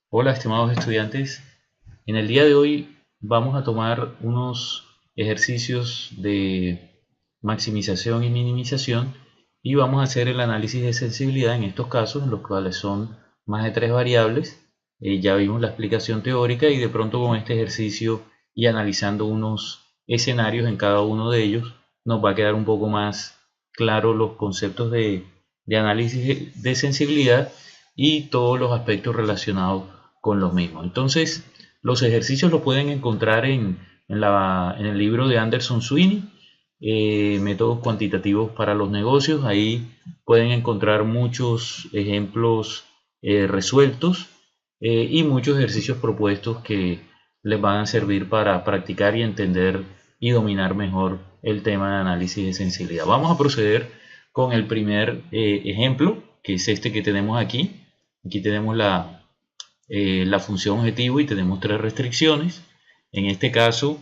Hola, estimados estudiantes. En el día de hoy vamos a tomar unos ejercicios de maximización y minimización y vamos a hacer el análisis de sensibilidad en estos casos, en los cuales son más de tres variables. Ya vimos la explicación teórica y de pronto con este ejercicio y analizando unos escenarios en cada uno de ellos nos va a quedar un poco más claro los conceptos de análisis de sensibilidad y todos los aspectos relacionados con los mismos. Entonces, los ejercicios los pueden encontrar en el libro de Anderson Sweeney, Métodos cuantitativos para los negocios. Ahí pueden encontrar muchos ejemplos resueltos y muchos ejercicios propuestos que les van a servir para practicar y entender y dominar mejor el tema de análisis de sensibilidad. Vamos a proceder con el primer ejemplo, que es este que tenemos aquí. Aquí tenemos la función objetivo y tenemos tres restricciones. En este caso,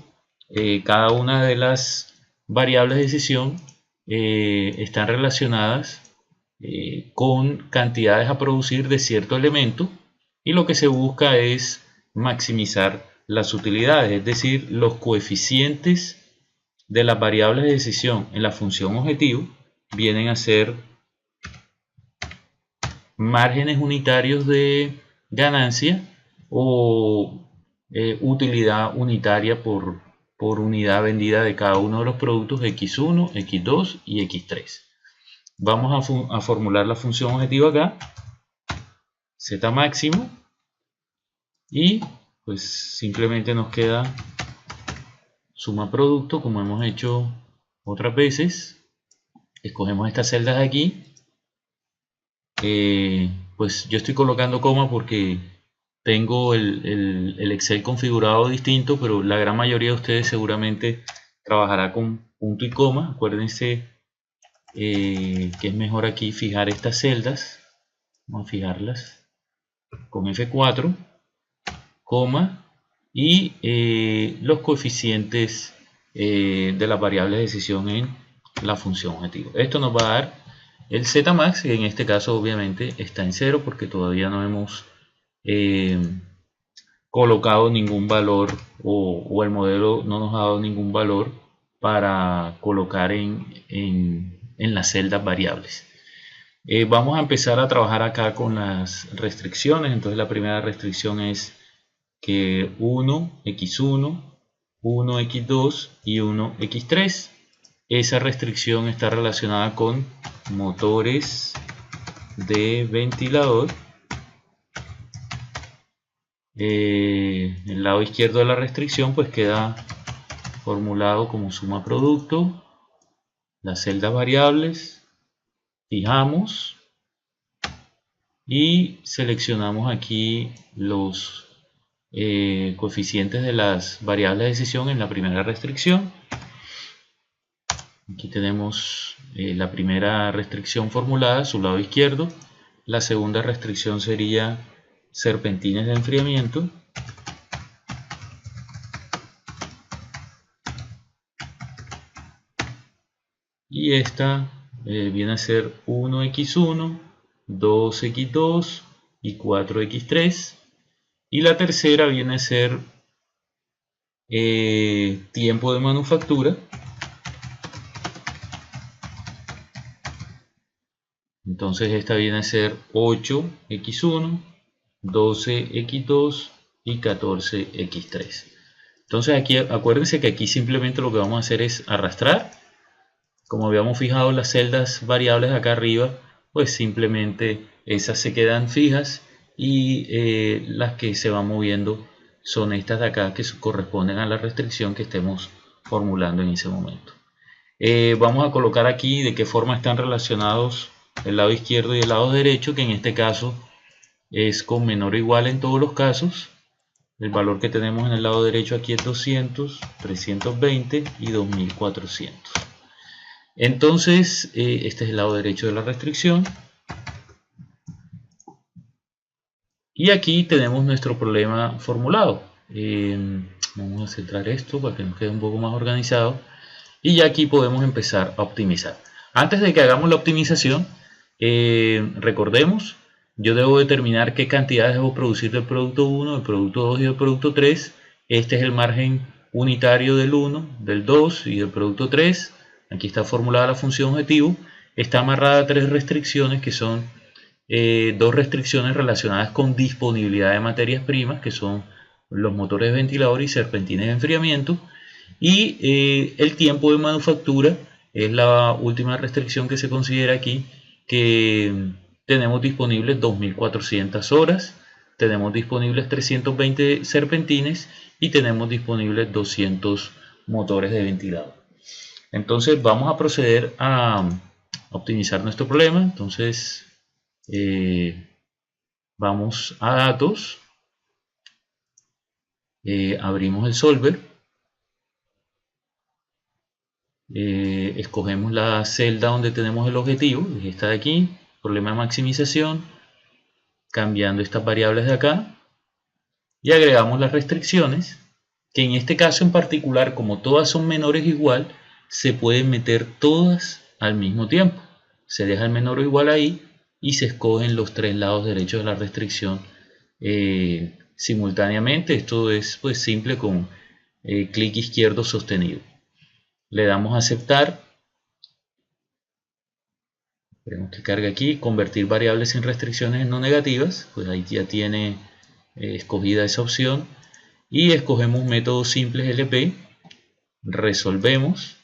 cada una de las variables de decisión están relacionadas con cantidades a producir de cierto elemento y lo que se busca es maximizar las utilidades, es decir, los coeficientes de las variables de decisión en la función objetivo vienen a ser márgenes unitarios de ganancia o utilidad unitaria por unidad vendida de cada uno de los productos X1, X2 y X3. Vamos a formular la función objetiva acá, Z máximo, y pues simplemente nos queda suma producto como hemos hecho otras veces. Escogemos estas celdas de aquí. Pues yo estoy colocando coma porque tengo el Excel configurado distinto, pero la gran mayoría de ustedes seguramente trabajará con punto y coma. Acuérdense que es mejor aquí fijar estas celdas. Vamos a fijarlas con F4, coma, y los coeficientes de las variables de decisión en la función objetivo. Esto nos va a dar el Zmax, que en este caso obviamente está en 0 porque todavía no hemos colocado ningún valor o el modelo no nos ha dado ningún valor para colocar en las celdas variables. Vamos a empezar a trabajar acá con las restricciones. Entonces la primera restricción es que 1, X1, 1, X2 y 1, X3. Esa restricción está relacionada con motores de ventilador. El lado izquierdo de la restricción pues queda formulado como suma producto, las celdas variables, fijamos y seleccionamos aquí los coeficientes de las variables de decisión en la primera restricción. Aquí tenemos la primera restricción formulada, su lado izquierdo. La segunda restricción sería serpentines de enfriamiento. Y esta viene a ser 1x1, 2x2 y 4x3. Y la tercera viene a ser tiempo de manufactura. Entonces esta viene a ser 8x1, 12x2 y 14x3. Entonces aquí acuérdense que aquí simplemente lo que vamos a hacer es arrastrar. Como habíamos fijado las celdas variables acá arriba, pues simplemente esas se quedan fijas y las que se van moviendo son estas de acá que corresponden a la restricción que estemos formulando en ese momento. Vamos a colocar aquí de qué forma están relacionados el lado izquierdo y el lado derecho, que en este caso es con menor o igual en todos los casos. El valor que tenemos en el lado derecho aquí es 200, 320 y 2400. Entonces, este es el lado derecho de la restricción. Y aquí tenemos nuestro problema formulado. Vamos a centrar esto para que nos quede un poco más organizado. Y ya aquí podemos empezar a optimizar. Antes de que hagamos la optimización, recordemos yo debo determinar qué cantidades debo producir del producto 1, del producto 2 y del producto 3. Este es el margen unitario del 1, del 2 y del producto 3. Aquí está formulada la función objetivo. Está amarrada a 3 restricciones, que son 2 restricciones relacionadas con disponibilidad de materias primas, que son los motores de ventilador y serpentines de enfriamiento. Y el tiempo de manufactura es la última restricción que se considera aquí, que tenemos disponibles 2400 horas, tenemos disponibles 320 serpentines y tenemos disponibles 200 motores de ventilador. Entonces vamos a proceder a optimizar nuestro problema. Entonces vamos a datos, abrimos el solver, escogemos la celda donde tenemos el objetivo, esta de aquí, problema de maximización, cambiando estas variables de acá, y agregamos las restricciones, que en este caso en particular, como todas son menores o igual, se pueden meter todas al mismo tiempo. Se deja el menor o igual ahí y se escogen los 3 lados derechos de la restricción simultáneamente. Esto es pues simple con clic izquierdo sostenido. Le damos a aceptar. Esperemos que cargue aquí. Convertir variables sin restricciones en no negativas. Pues ahí ya tiene escogida esa opción. Y escogemos métodos simples LP. Resolvemos.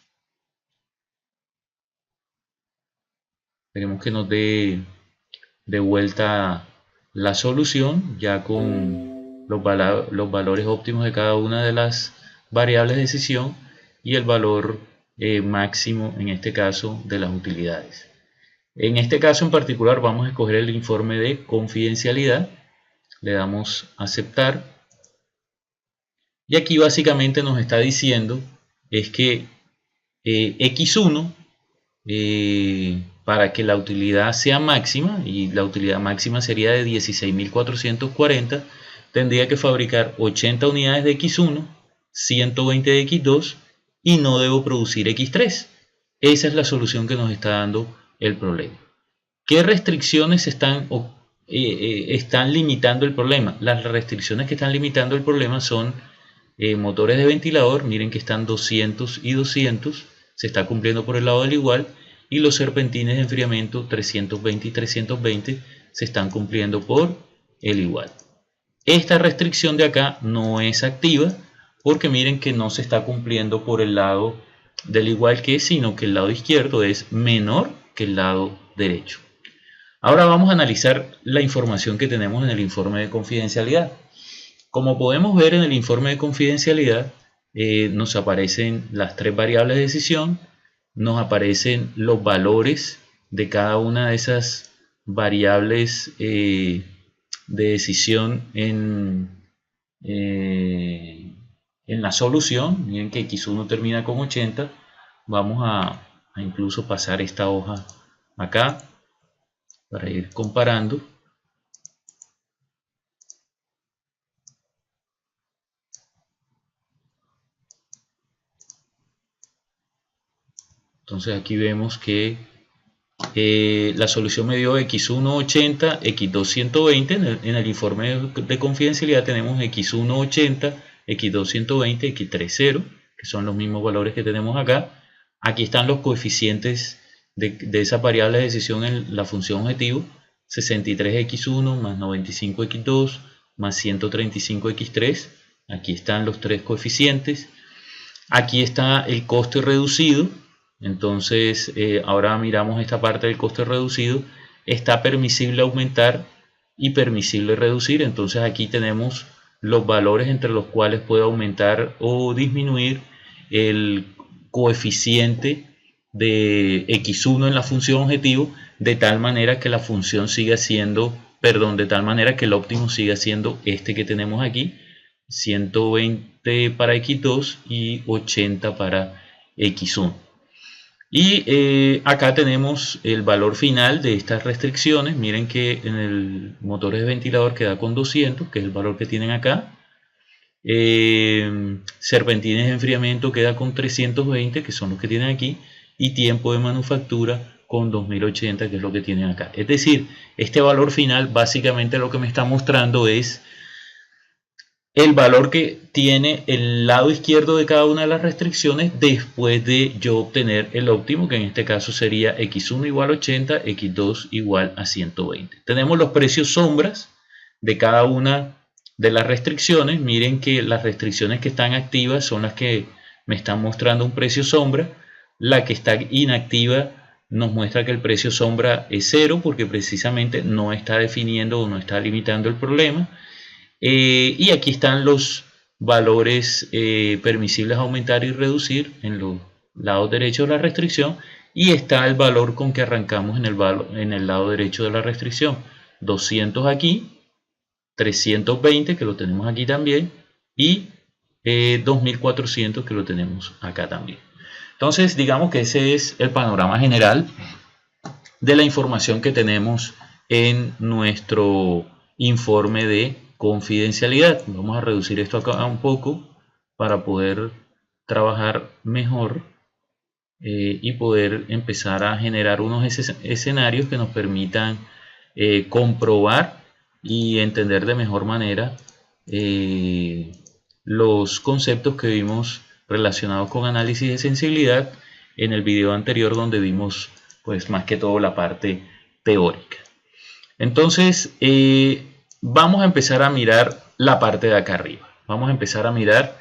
Esperemos que nos dé de vuelta la solución ya con los valores óptimos de cada una de las variables de decisión y el valor máximo, en este caso, de las utilidades. En este caso en particular vamos a escoger el informe de confidencialidad. Le damos a aceptar. Y aquí básicamente nos está diciendo es que X1, para que la utilidad sea máxima, y la utilidad máxima sería de 16.440, tendría que fabricar 80 unidades de X1, 120 de X2 y no debo producir X3. Esa es la solución que nos está dando el problema. ¿Qué restricciones están limitando el problema? Las restricciones que están limitando el problema son motores de ventilador. Miren que están 200 y 200, se está cumpliendo por el lado del igual, y los serpentines de enfriamiento 320 y 320 se están cumpliendo por el igual. Esta restricción de acá no es activa porque miren que no se está cumpliendo por el lado del igual que, sino que el lado izquierdo es menor que el lado derecho. Ahora vamos a analizar la información que tenemos en el informe de confidencialidad. Como podemos ver en el informe de confidencialidad, nos aparecen las 3 variables de decisión, nos aparecen los valores de cada una de esas variables de decisión en la solución. Miren que X1 termina con 80. Vamos a incluso pasar esta hoja acá para ir comparando. Entonces aquí vemos que la solución me dio X1 80, X2 120. En el informe de confidencialidad tenemos X1 80, X2 120, X3 0, que son los mismos valores que tenemos acá. Aquí están los coeficientes de esa variable de decisión en la función objetivo: 63X1 más 95X2 más 135X3. Aquí están los 3 coeficientes. Aquí está el coste reducido. Entonces ahora miramos esta parte del coste reducido. Está permisible aumentar y permisible reducir. Entonces aquí tenemos los valores entre los cuales puede aumentar o disminuir el coeficiente de X1 en la función objetivo, de tal manera que la función siga siendo, de tal manera que el óptimo siga siendo este que tenemos aquí: 120 para X2 y 80 para X1. Y acá tenemos el valor final de estas restricciones. Miren que en el motor de ventilador queda con 200, que es el valor que tienen acá. Serpentines de enfriamiento queda con 320, que son los que tienen aquí. Y tiempo de manufactura con 2080, que es lo que tienen acá. Es decir, este valor final básicamente lo que me está mostrando es el valor que tiene el lado izquierdo de cada una de las restricciones después de yo obtener el óptimo, que en este caso sería x1 igual a 80, x2 igual a 120. Tenemos los precios sombras de cada una de las restricciones. Miren que las restricciones que están activas son las que me están mostrando un precio sombra. La que está inactiva nos muestra que el precio sombra es 0 porque precisamente no está definiendo o no está limitando el problema. Y aquí están los valores permisibles a aumentar y reducir en los lados derechos de la restricción, y está el valor con que arrancamos en el lado derecho de la restricción. 200 aquí, 320 que lo tenemos aquí también, y 2400 que lo tenemos acá también. Entonces digamos que ese es el panorama general de la información que tenemos en nuestro informe de confidencialidad. Vamos a reducir esto acá un poco para poder trabajar mejor y poder empezar a generar unos escenarios que nos permitan comprobar y entender de mejor manera los conceptos que vimos relacionados con análisis de sensibilidad en el video anterior, donde vimos pues más que todo la parte teórica. Entonces vamos a empezar a mirar la parte de acá arriba. Vamos a empezar a mirar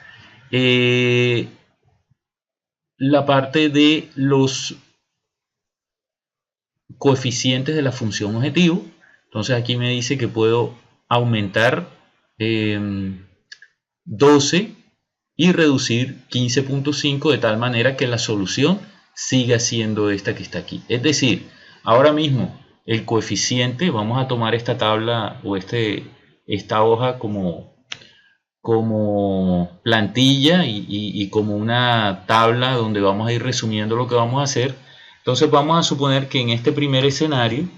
la parte de los coeficientes de la función objetivo. Entonces aquí me dice que puedo aumentar 12 y reducir 15.5 de tal manera que la solución siga siendo esta que está aquí. Es decir, ahora mismo el coeficiente, vamos a tomar esta tabla o esta hoja como plantilla y como una tabla donde vamos a ir resumiendo lo que vamos a hacer. Entonces vamos a suponer que en este primer escenario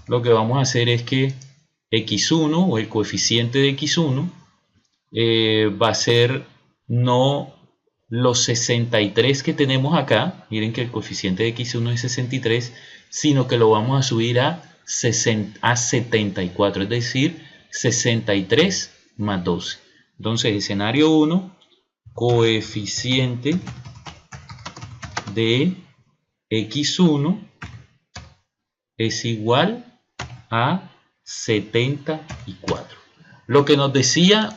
lo que vamos a hacer es que x1 o el coeficiente de x1 va a ser no los 63 que tenemos acá, miren que el coeficiente de x1 es 63, sino que lo vamos a subir a 74, es decir, 63 más 12. Entonces, escenario 1, coeficiente de x1 es igual a 74. Lo que nos decía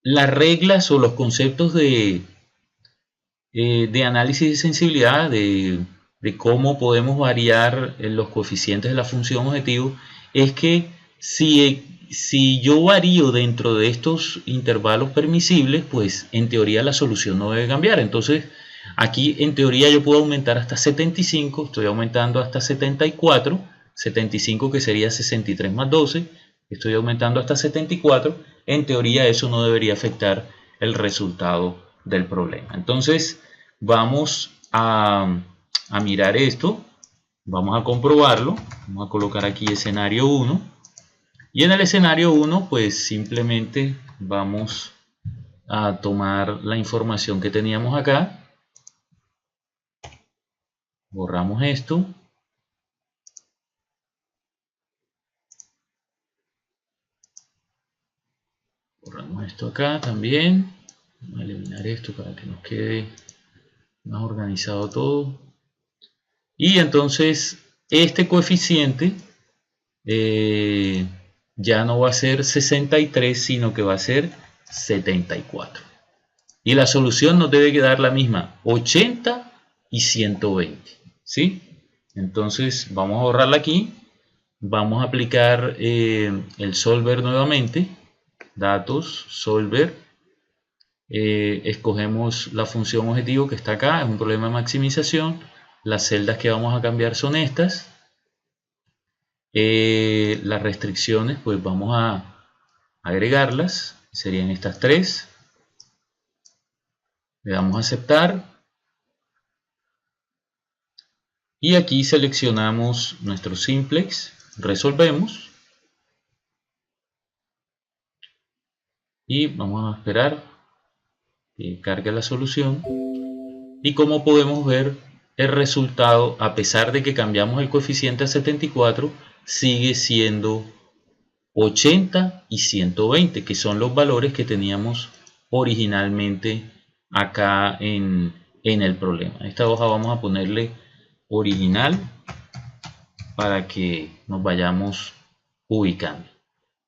las reglas o los conceptos de análisis de sensibilidad, de cómo podemos variar los coeficientes de la función objetivo, es que si yo varío dentro de estos intervalos permisibles, pues en teoría la solución no debe cambiar. Entonces aquí en teoría yo puedo aumentar hasta 75, estoy aumentando hasta 74, 75 que sería 63 más 12, estoy aumentando hasta 74, en teoría eso no debería afectar el resultado del problema. Entonces vamos a mirar esto, vamos a comprobarlo, vamos a colocar aquí escenario 1, y en el escenario 1 pues simplemente vamos a tomar la información que teníamos acá, borramos esto, borramos esto acá también, vamos a eliminar esto para que nos quede más organizado todo, y entonces este coeficiente ya no va a ser 63, sino que va a ser 74, y la solución nos debe quedar la misma, 80 y 120, ¿sí? Entonces vamos a borrarla aquí, vamos a aplicar el solver nuevamente, datos, solver, escogemos la función objetivo que está acá, es un problema de maximización, las celdas que vamos a cambiar son estas, las restricciones pues vamos a agregarlas, serían estas tres, le damos a aceptar, y aquí seleccionamos nuestro simplex, resolvemos, y vamos a esperar carga la solución. Y como podemos ver, el resultado, a pesar de que cambiamos el coeficiente a 74, sigue siendo 80 y 120, que son los valores que teníamos originalmente acá en el problema. A esta hoja vamos a ponerle original para que nos vayamos ubicando.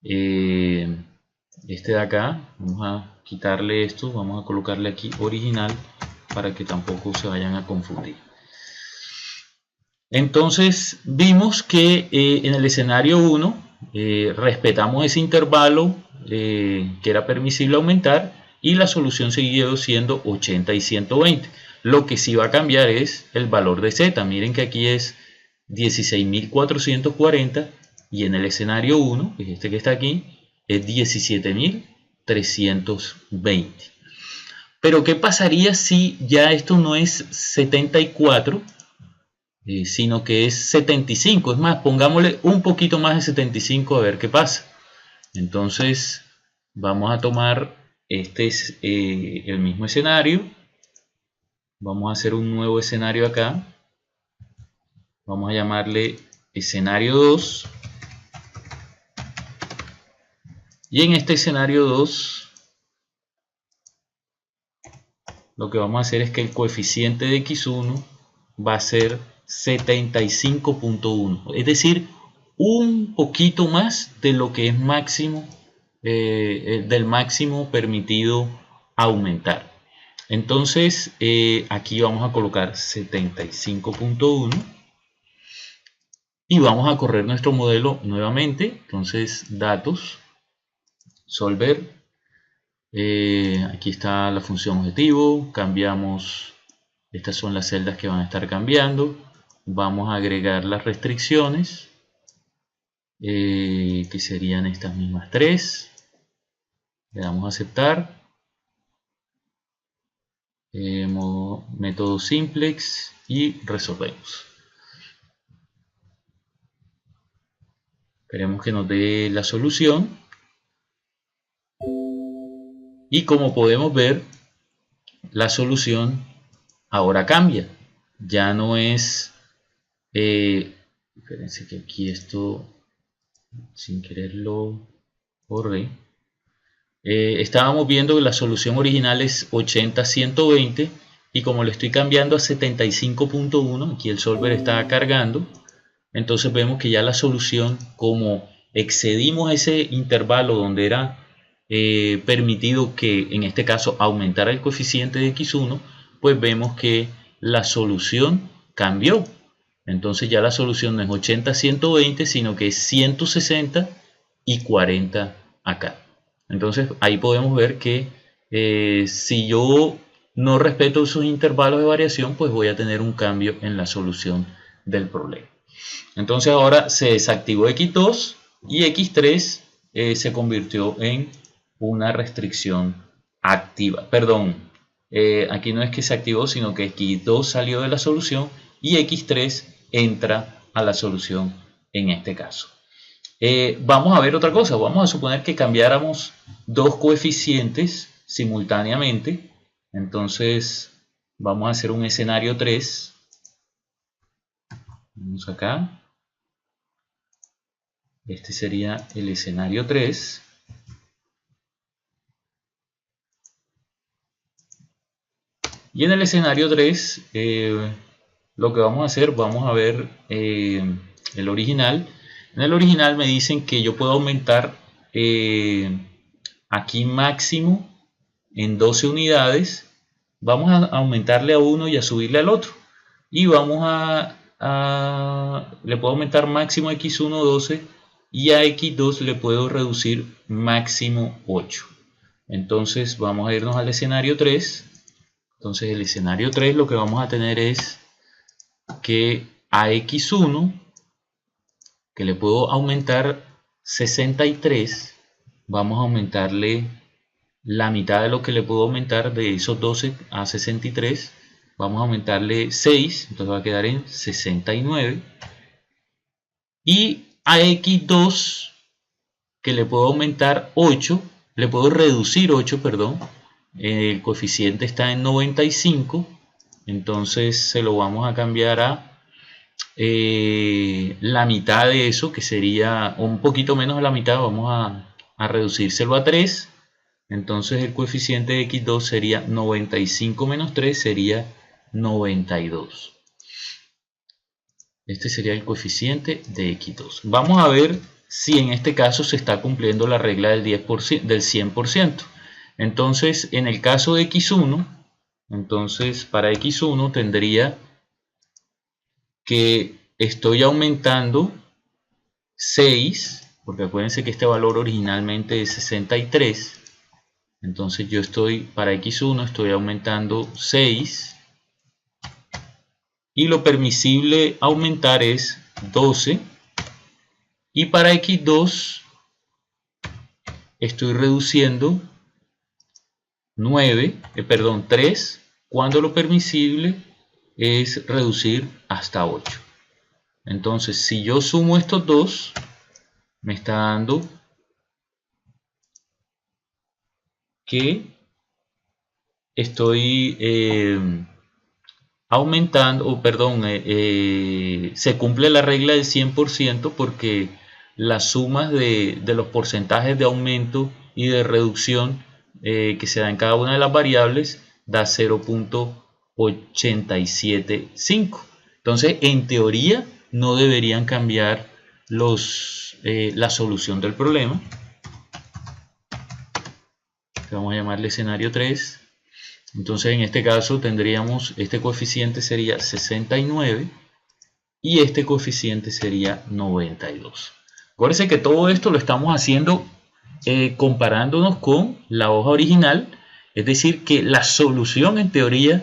Este de acá, vamos a quitarle esto, vamos a colocarle aquí original para que tampoco se vayan a confundir. Entonces vimos que en el escenario 1 respetamos ese intervalo que era permisible aumentar y la solución siguió siendo 80 y 120. Lo que sí va a cambiar es el valor de Z. Miren que aquí es 16.440 y en el escenario 1, que es este que está aquí, es 17.320. Pero ¿qué pasaría si ya esto no es 74? Sino que es 75, es más, pongámosle un poquito más de 75 a ver qué pasa. Entonces vamos a tomar este es el mismo escenario, vamos a hacer un nuevo escenario acá, vamos a llamarle escenario 2 y en este escenario 2 lo que vamos a hacer es que el coeficiente de x1 va a ser 75.1, es decir, un poquito más de lo que es máximo, del máximo permitido aumentar. Entonces aquí vamos a colocar 75.1 y vamos a correr nuestro modelo nuevamente. Entonces datos, solver, aquí está la función objetivo, cambiamos, estas son las celdas que van a estar cambiando. Vamos a agregar las restricciones, que serían estas mismas 3. Le damos a aceptar. Método simplex y resolvemos. Esperemos que nos dé la solución. Y como podemos ver, la solución ahora cambia. Ya no es... fíjense que aquí esto sin querer lo borré. Estábamos viendo que la solución original es 80-120 y como le estoy cambiando a 75.1, aquí el solver está cargando, entonces vemos que ya la solución, como excedimos ese intervalo donde era permitido que en este caso aumentara el coeficiente de x1, pues vemos que la solución cambió. Entonces ya la solución no es 80-120, sino que es 160 y 40 acá. Entonces ahí podemos ver que si yo no respeto esos intervalos de variación, pues voy a tener un cambio en la solución del problema. Entonces ahora se desactivó x2 y x3 se convirtió en una restricción activa. Perdón, aquí no es que se activó, sino que x2 salió de la solución y x3 entra a la solución en este caso. Vamos a ver otra cosa. Vamos a suponer que cambiáramos dos coeficientes simultáneamente. Entonces vamos a hacer un escenario 3. Vamos acá. Este sería el escenario 3. Y en el escenario 3 lo que vamos a hacer, vamos a ver el original. En el original me dicen que yo puedo aumentar aquí máximo en 12 unidades. Vamos a aumentarle a uno y a subirle al otro. Y vamos le puedo aumentar máximo a x1 12 y a x2 le puedo reducir máximo 8. Entonces vamos a irnos al escenario 3. Entonces el escenario 3 lo que vamos a tener es que a x1, que le puedo aumentar 63, vamos a aumentarle la mitad de lo que le puedo aumentar de esos 12 a 63. Vamos a aumentarle 6, entonces va a quedar en 69. Y a x2, que le puedo aumentar 8, le puedo reducir 8, perdón. el coeficiente está en 95, entonces se lo vamos a cambiar a la mitad de eso, que sería un poquito menos de la mitad. Vamos a reducírselo a 3. Entonces el coeficiente de x2 sería 95 menos 3, sería 92. Este sería el coeficiente de x2. Vamos a ver si en este caso se está cumpliendo la regla del 10%, del 100%. Entonces, en el caso de x1, entonces para x1 tendría que estoy aumentando 6, porque acuérdense que este valor originalmente es 63. Entonces yo estoy, para x1 estoy aumentando 6. Y lo permisible aumentar es 12. Y para x2 estoy reduciendo 3, cuando lo permisible es reducir hasta 8. Entonces, si yo sumo estos dos, me está dando que estoy aumentando, se cumple la regla del 100%, porque las sumas de los porcentajes de aumento y de reducción que se da en cada una de las variables da 0.875. Entonces, en teoría, no deberían cambiar la solución del problema. Vamos a llamarle escenario 3. Entonces, en este caso tendríamos, este coeficiente sería 69 y este coeficiente sería 92. Acuérdense que todo esto lo estamos haciendo comparándonos con la hoja original, es decir, que la solución en teoría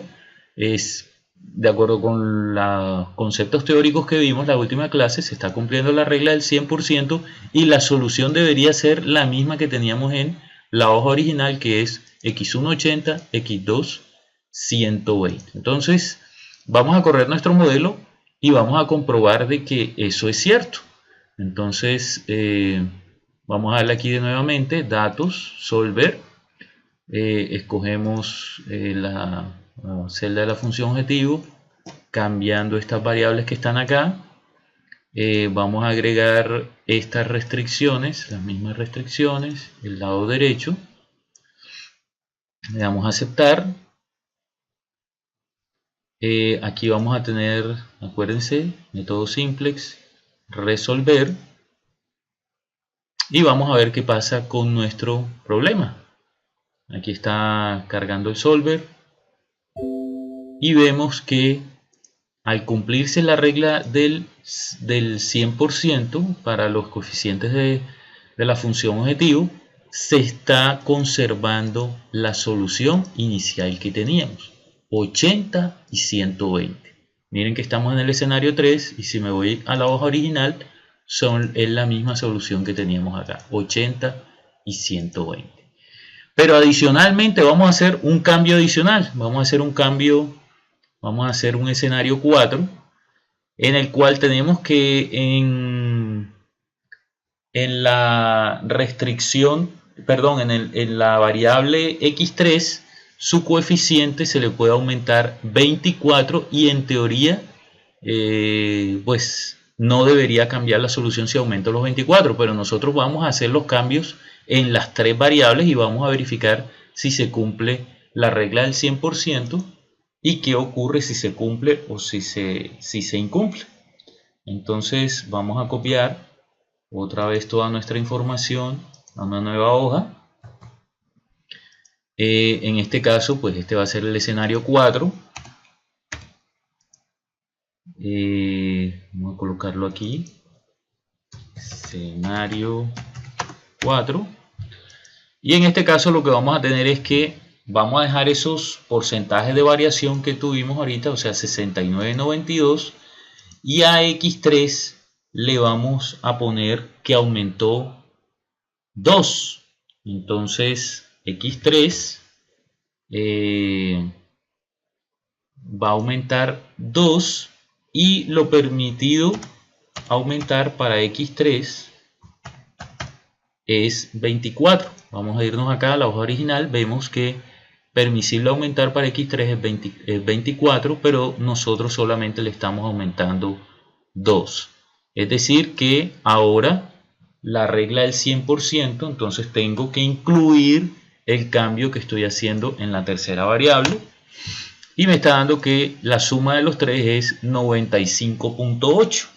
es, de acuerdo con los conceptos teóricos que vimos la última clase, se está cumpliendo la regla del 100% y la solución debería ser la misma que teníamos en la hoja original, que es x1 80, x2 120. Entonces vamos a correr nuestro modelo y vamos a comprobar de que eso es cierto. Entonces vamos a darle aquí de nuevamente datos, solver, escogemos la celda de la función objetivo, cambiando estas variables que están acá. Vamos a agregar estas restricciones, las mismas restricciones, el lado derecho. Le damos a aceptar. Aquí vamos a tener, acuérdense, método simplex, resolver. Y vamos a ver qué pasa con nuestro problema. Aquí está cargando el solver. Y vemos que al cumplirse la regla del 100% para los coeficientes de la función objetivo, se está conservando la solución inicial que teníamos, 80 y 120. Miren que estamos en el escenario 3 y si me voy a la hoja original, es la misma solución que teníamos acá, 80 y 120. Pero adicionalmente vamos a hacer un cambio adicional, vamos a hacer un escenario 4, en el cual tenemos que en la restricción, en la variable x3, su coeficiente se le puede aumentar 24 y en teoría pues no debería cambiar la solución si aumento los 24, pero nosotros vamos a hacer los cambios en las tres variables y vamos a verificar si se cumple la regla del 100% y qué ocurre si se cumple o si se incumple. Entonces vamos a copiar otra vez toda nuestra información a una nueva hoja. En este caso, pues este va a ser el escenario 4. Vamos a colocarlo aquí. Escenario 4. Y en este caso lo que vamos a tener es que vamos a dejar esos porcentajes de variación que tuvimos ahorita, o sea 69,92, y a x3 le vamos a poner que aumentó 2. Entonces x3 va a aumentar 2 y lo permitido aumentar para x3 es 24. Vamos a irnos acá a la hoja original, vemos que permisible aumentar para x3 es 24, pero nosotros solamente le estamos aumentando 2. Es decir que ahora la regla del 100%, entonces tengo que incluir el cambio que estoy haciendo en la tercera variable. Y me está dando que la suma de los tres es 95.8.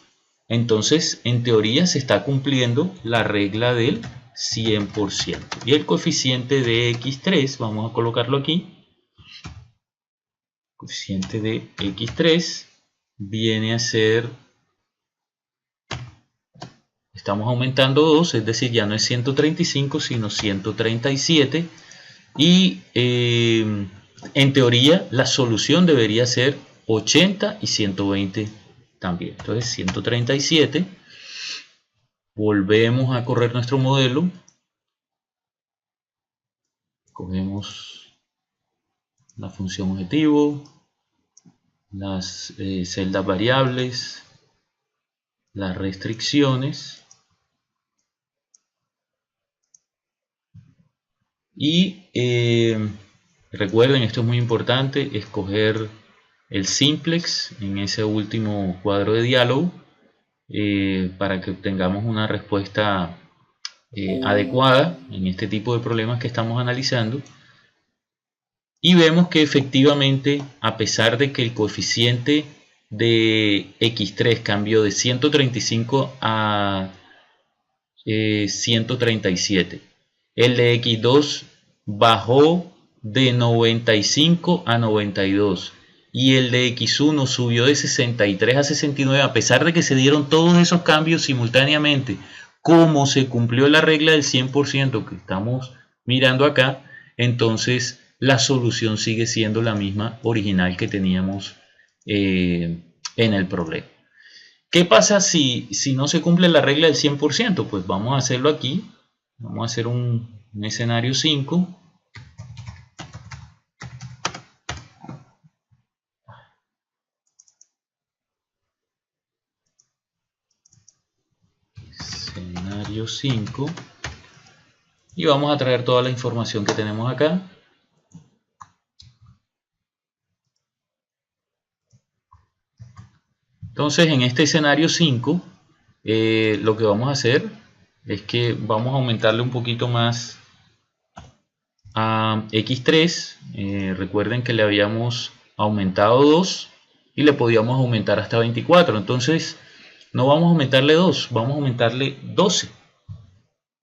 Entonces, en teoría, se está cumpliendo la regla del 100%. Y el coeficiente de x3, vamos a colocarlo aquí. El coeficiente de x3 viene a ser, estamos aumentando 2, es decir, ya no es 135, sino 137. Y en teoría, la solución debería ser 80 y 120 también. Entonces, 137. Volvemos a correr nuestro modelo. Cogemos la función objetivo, las celdas variables, las restricciones. Y recuerden, esto es muy importante, escoger el simplex en ese último cuadro de diálogo para que obtengamos una respuesta adecuada en este tipo de problemas que estamos analizando. Y vemos que efectivamente, a pesar de que el coeficiente de x3 cambió de 135 a 137, el de x2 bajó de 95 a 92 y el de x1 subió de 63 a 69, a pesar de que se dieron todos esos cambios simultáneamente. Como se cumplió la regla del 100% que estamos mirando acá, entonces la solución sigue siendo la misma original que teníamos en el problema. ¿Qué pasa si no se cumple la regla del 100%? Pues vamos a hacerlo aquí. Vamos a hacer un escenario 5. Escenario 5. Y vamos a traer toda la información que tenemos acá. Entonces, en este escenario 5, lo que vamos a hacer es que vamos a aumentarle un poquito más a x3. Recuerden que le habíamos aumentado 2 y le podíamos aumentar hasta 24. Entonces, no vamos a aumentarle 2, vamos a aumentarle 12.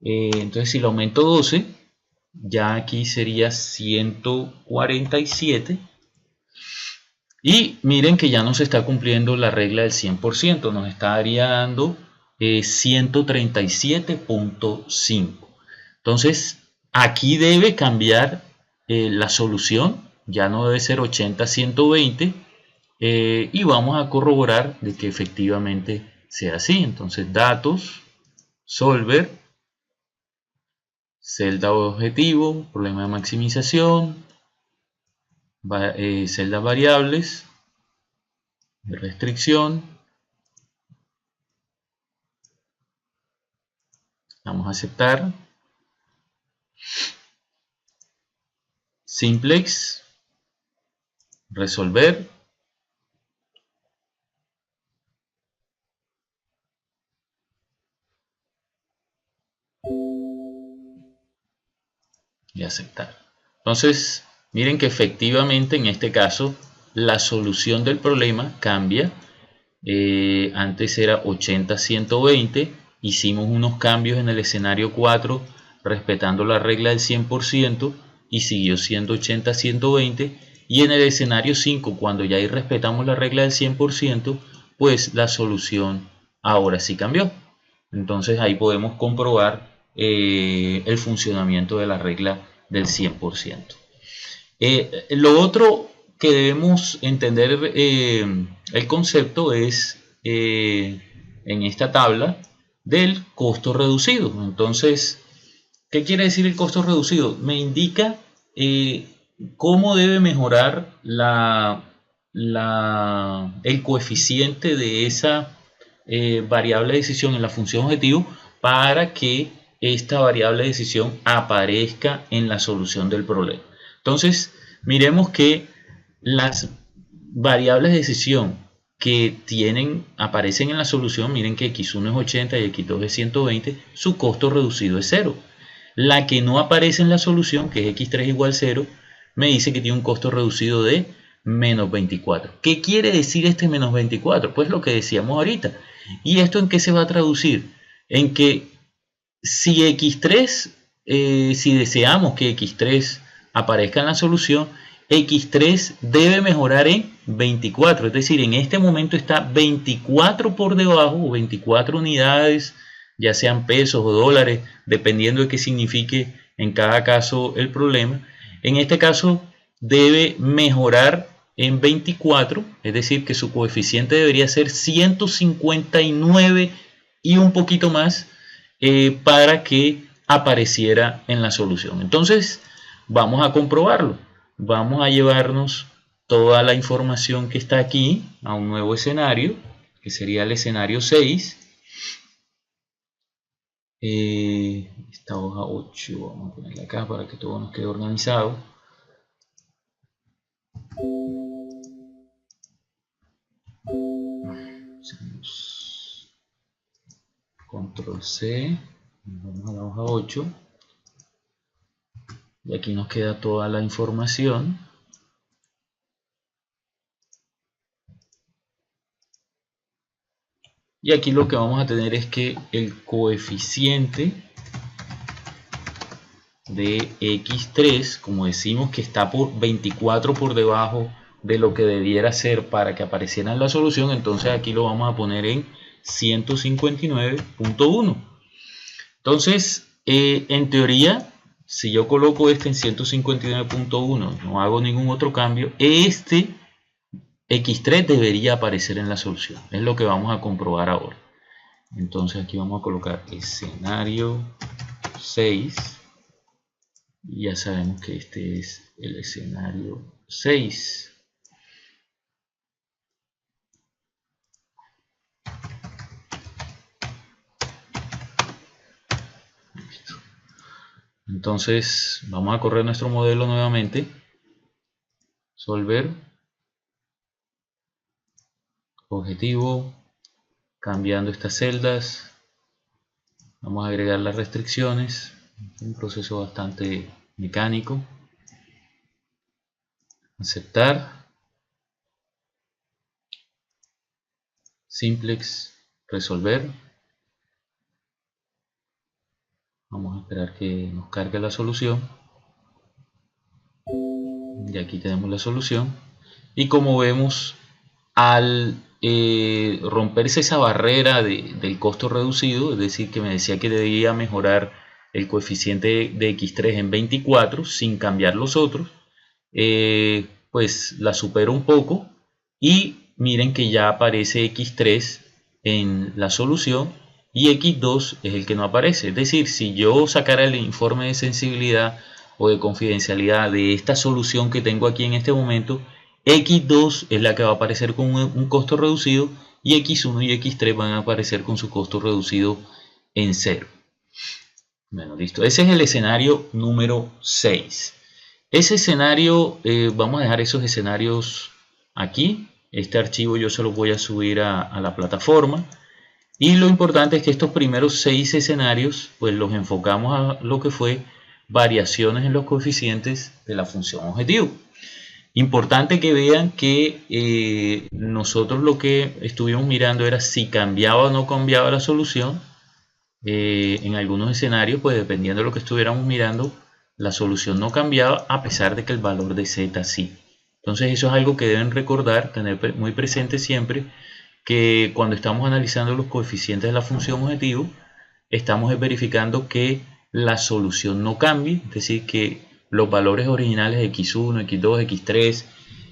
Entonces, si le aumento 12, ya aquí sería 147. Y miren que ya nos está cumpliendo la regla del 100%, nos estaría dando 137.5. Entonces, aquí debe cambiar la solución, ya no debe ser 80-120, y vamos a corroborar de que efectivamente sea así. Entonces, datos, solver, celda objetivo, problema de maximización, celdas variables, de restricción. Vamos a aceptar. Simplex, resolver. Y aceptar. Entonces, miren que efectivamente en este caso la solución del problema cambia. Antes era 80-120, hicimos unos cambios en el escenario 4 respetando la regla del 100% y siguió siendo 80-120, y en el escenario 5, cuando ya ahí respetamos la regla del 100%, pues la solución ahora sí cambió. Entonces ahí podemos comprobar el funcionamiento de la regla del 100%. Lo otro que debemos entender el concepto es en esta tabla del costo reducido. Entonces, ¿qué quiere decir el costo reducido? Me indica cómo debe mejorar el coeficiente de esa variable de decisión en la función objetivo para que esta variable de decisión aparezca en la solución del problema. Entonces, miremos que las variables de decisión que aparecen en la solución, miren que x1 es 80 y x2 es 120, su costo reducido es 0. La que no aparece en la solución, que es x3 igual 0, me dice que tiene un costo reducido de menos 24. ¿Qué quiere decir este menos 24? Pues lo que decíamos ahorita. ¿Y esto en qué se va a traducir? En que si x3, si deseamos que x3 aparezca en la solución, x3 debe mejorar en 24, es decir, en este momento está 24 por debajo, o 24 unidades, ya sean pesos o dólares, dependiendo de qué signifique en cada caso el problema. En este caso debe mejorar en 24, es decir, que su coeficiente debería ser 159 y un poquito más para que apareciera en la solución. Entonces vamos a comprobarlo. Vamos a llevarnos toda la información que está aquí a un nuevo escenario, que sería el escenario 6. Esta hoja 8, vamos a ponerla acá para que todo nos quede organizado. Control C, vamos a la hoja 8 y aquí nos queda toda la información. Y aquí lo que vamos a tener es que el coeficiente de x3, como decimos que está por 24 por debajo de lo que debiera ser para que apareciera en la solución, entonces aquí lo vamos a poner en 159.1. Entonces, en teoría, si yo coloco este en 159.1, no hago ningún otro cambio, este x3 debería aparecer en la solución. Es lo que vamos a comprobar ahora. Entonces aquí vamos a colocar escenario 6. Y ya sabemos que este es el escenario 6. Listo. Entonces vamos a correr nuestro modelo nuevamente. Solver. Objetivo. Cambiando estas celdas. Vamos a agregar las restricciones. Un proceso bastante mecánico. Aceptar. Simplex. Resolver. Vamos a esperar que nos cargue la solución. Y aquí tenemos la solución. Y como vemos, al romperse esa barrera del costo reducido, es decir, que me decía que debía mejorar el coeficiente de x3 en 24 sin cambiar los otros, pues la supero un poco y miren que ya aparece x3 en la solución y x2 es el que no aparece. Es decir, si yo sacara el informe de sensibilidad o de confidencialidad de esta solución que tengo aquí en este momento, x2 es la que va a aparecer con un costo reducido y x1 y x3 van a aparecer con su costo reducido en 0. Bueno, listo. Ese es el escenario número 6. Ese escenario, vamos a dejar esos escenarios aquí. Este archivo yo se lo voy a subir a la plataforma. Y lo importante es que estos primeros 6 escenarios, pues los enfocamos a lo que fue variaciones en los coeficientes de la función objetivo. Importante que vean que nosotros lo que estuvimos mirando era si cambiaba o no cambiaba la solución. En algunos escenarios, pues dependiendo de lo que estuviéramos mirando, la solución no cambiaba a pesar de que el valor de z sí. Entonces eso es algo que deben recordar, tener muy presente siempre, que cuando estamos analizando los coeficientes de la función objetivo, estamos verificando que la solución no cambie, es decir, que los valores originales de x1, x2, x3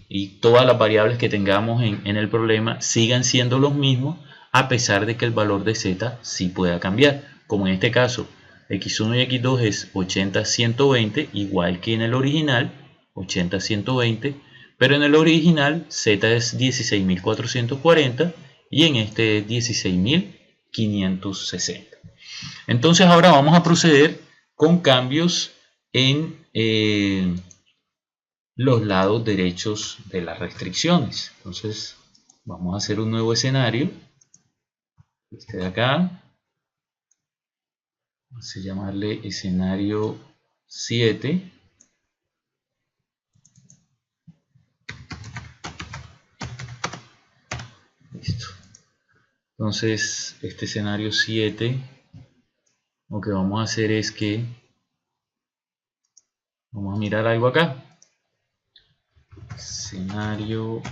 y todas las variables que tengamos en el problema sigan siendo los mismos a pesar de que el valor de z sí pueda cambiar. Como en este caso, x1 y x2 es 80, 120, igual que en el original, 80, 120, pero en el original z es 16.440 y en este es 16.560. Entonces ahora vamos a proceder con cambios en los lados derechos de las restricciones. Entonces vamos a hacer un nuevo escenario, este de acá, vamos a llamarle escenario 7. Listo. Entonces este escenario 7, lo que vamos a hacer es que vamos a mirar algo acá. Escenario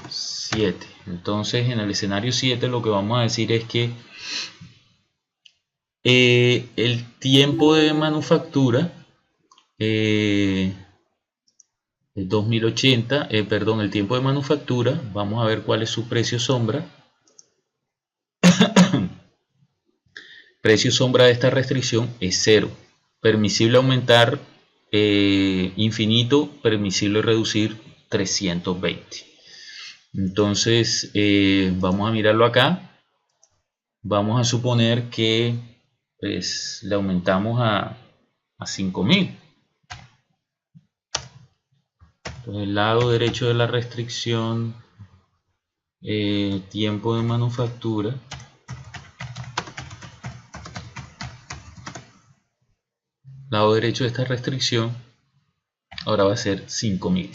7. Entonces en el escenario 7 lo que vamos a decir es que el tiempo de manufactura es 2080, perdón, el tiempo de manufactura, vamos a ver cuál es su precio sombra. Precio sombra de esta restricción es 0. Permisible aumentar infinito, permisible reducir 320. Entonces vamos a mirarlo acá. Vamos a suponer que pues, le aumentamos a 5000. Entonces el lado derecho de la restricción, tiempo de manufactura, lado derecho de esta restricción ahora va a ser 5000.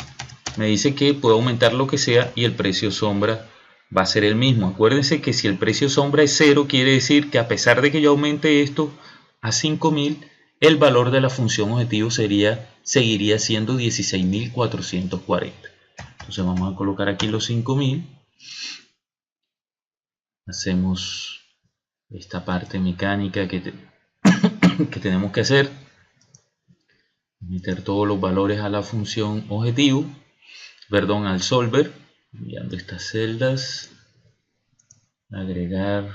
Me dice que puedo aumentar lo que sea y el precio sombra va a ser el mismo. Acuérdense que si el precio sombra es 0, quiere decir que a pesar de que yo aumente esto a 5000, el valor de la función objetivo seguiría siendo 16.440. Entonces vamos a colocar aquí los 5000. Hacemos esta parte mecánica que tenemos que hacer. Meter todos los valores a la función objetivo, perdón, al solver, enviando estas celdas, agregar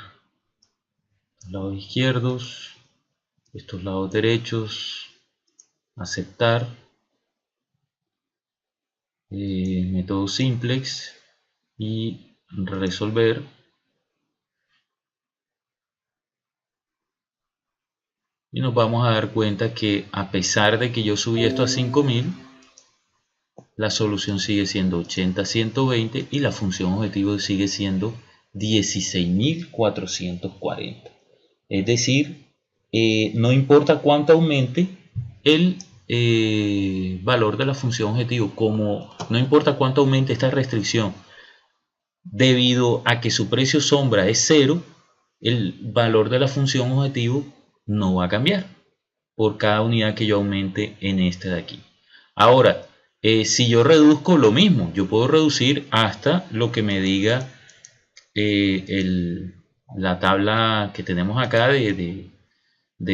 los lados izquierdos, estos lados derechos, aceptar, método simplex y resolver. Y nos vamos a dar cuenta que a pesar de que yo subí esto a 5000, la solución sigue siendo 80-120 y la función objetivo sigue siendo 16.440. Es decir, no importa cuánto aumente el valor de la función objetivo, como no importa cuánto aumente esta restricción, debido a que su precio sombra es 0, el valor de la función objetivo no va a cambiar por cada unidad que yo aumente en este de aquí. Ahora, si yo reduzco lo mismo, yo puedo reducir hasta lo que me diga la tabla que tenemos acá de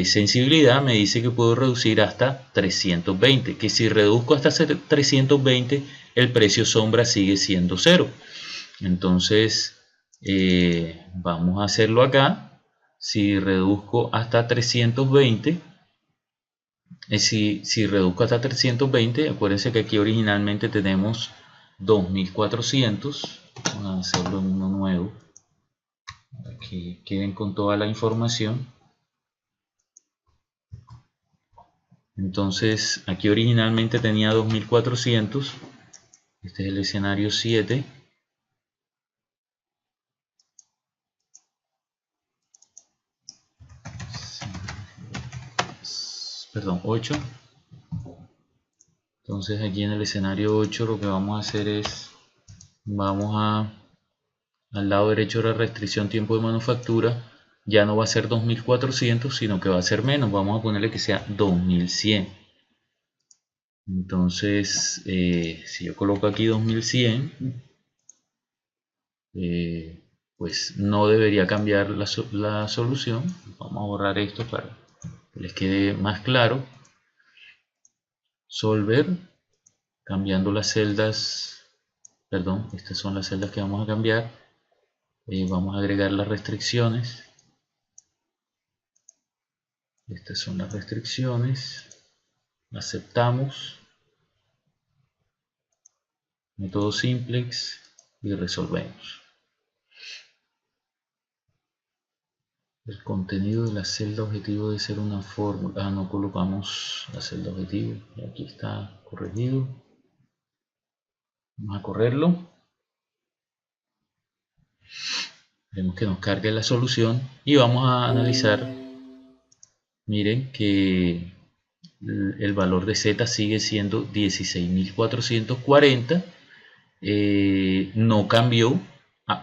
sensibilidad. Me dice que puedo reducir hasta 320, que si reduzco hasta 320 el precio sombra sigue siendo 0. Entonces vamos a hacerlo acá. Si reduzco hasta 320, si reduzco hasta 320, acuérdense que aquí originalmente tenemos 2400. Vamos a hacerlo en uno nuevo para que queden con toda la información. Entonces aquí originalmente tenía 2400. Este es el escenario 7. Perdón, 8. Entonces aquí en el escenario 8 lo que vamos a hacer es, vamos al lado derecho de la restricción tiempo de manufactura, ya no va a ser 2400, sino que va a ser menos. Vamos a ponerle que sea 2100. Entonces, si yo coloco aquí 2100, pues no debería cambiar la solución. Vamos a borrar esto para que les quede más claro. Solver, cambiando las celdas, perdón, estas son las celdas que vamos a cambiar. Vamos a agregar las restricciones. Estas son las restricciones. Aceptamos. Método simplex y resolvemos. El contenido de la celda objetivo debe ser una fórmula. No colocamos la celda objetivo. Y aquí está corregido. Vamos a correrlo. Vemos que nos cargue la solución y vamos a analizar. Miren que el valor de Z sigue siendo 16.440. No cambió.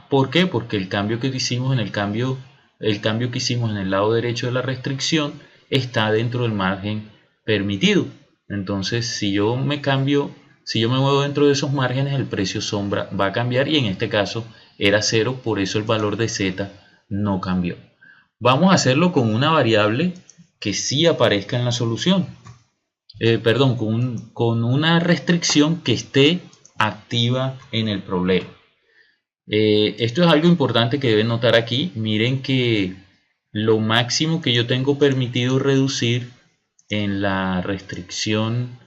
¿Por qué? Porque el cambio que hicimos en el cambio que hicimos en el lado derecho de la restricción está dentro del margen permitido. Entonces, si yo me muevo dentro de esos márgenes, el precio sombra va a cambiar y en este caso era 0, por eso el valor de Z no cambió. Vamos a hacerlo con una variable que sí aparezca en la solución. Perdón, con una restricción que esté activa en el problema. Esto es algo importante que deben notar aquí. Miren que lo máximo que yo tengo permitido reducir en la restricción